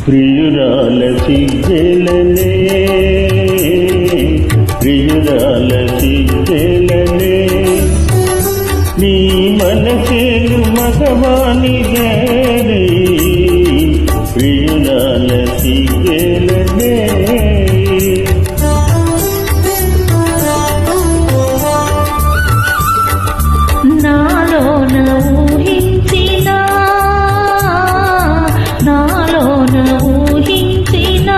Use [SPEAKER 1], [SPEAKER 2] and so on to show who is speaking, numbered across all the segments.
[SPEAKER 1] ప్రియురాల సిగ్గెలనే ప్రియురాల సిగ్గెలనే నీ మనసేను మగవాని గేరి ప్రియురాల సిగ్గెలనే
[SPEAKER 2] నాలోన ఊహించిన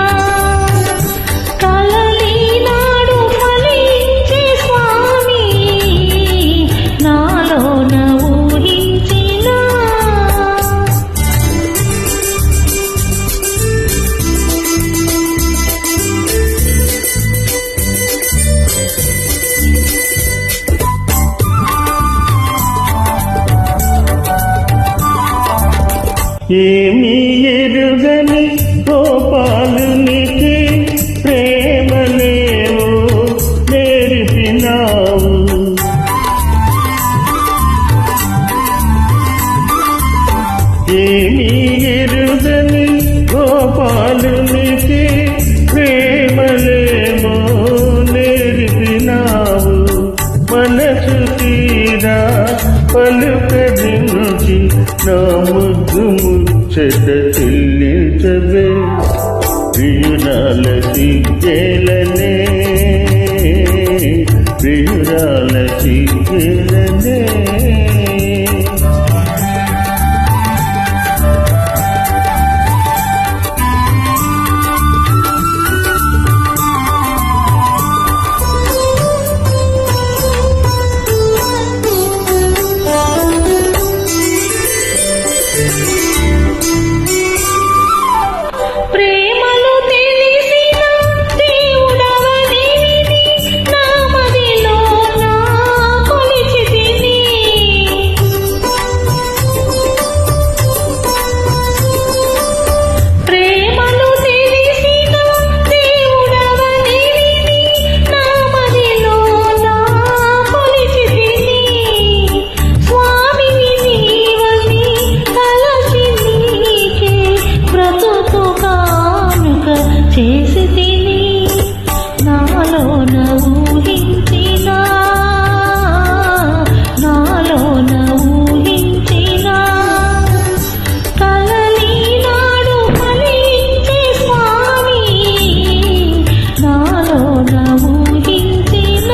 [SPEAKER 2] కలలి నాడు ఫలించే స్వామి నాలోన ఊహించిన
[SPEAKER 1] ఏమీ ఎరుగని గోపాలునికి ప్రేమలేవో నేర్పినావు ఏమీ ఎరుగని గోపాలునికి ప్రేమలేవో నేర్పినావు మనసు తీరా పలుకరించి నా ముద్దు ముచ్చట చెల్లించవే ప్రియురాల సిగ్గెలనే ప్రియురాల సిగ్గెలనే
[SPEAKER 2] ప్రేమలు తెలిసిన దేవుడవని నా మదిలో నా కొలిచితిని ప్రేమలు తెలిసిన దేవుడవని నా మదిలో నా కొలిచితిని స్వామి నీవని తలచి నీకే బ్రతుకు కానుక చేసి తిని నాలోన ఊహించిన కలలి నాడు ఫలించే స్వామి నాలోన ఊహించిన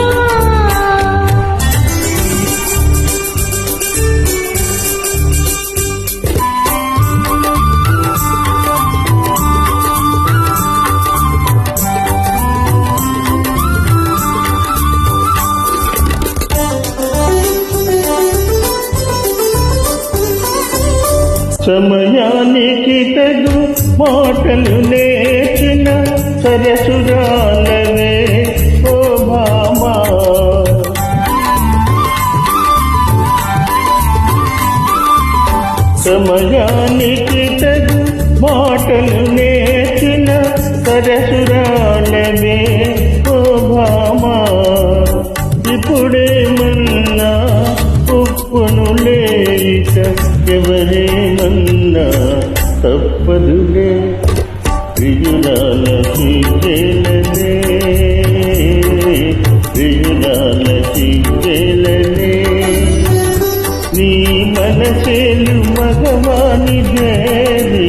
[SPEAKER 1] సమయానికి తగు మాటలు నేర్చిన సరసురాలనే ఓ భామా సమయానికి తగు మాటలు నేర్చిన సరసురాలనే ఓ భామా ఇప్పుడేమన్నా ఉప్పును లేక ఎవరేమన్నా తప్పదులే ప్రియురాల సిగ్గెలనే ప్రియురాల సిగ్గెలనే నీ మనసేలు మగవాని గేరి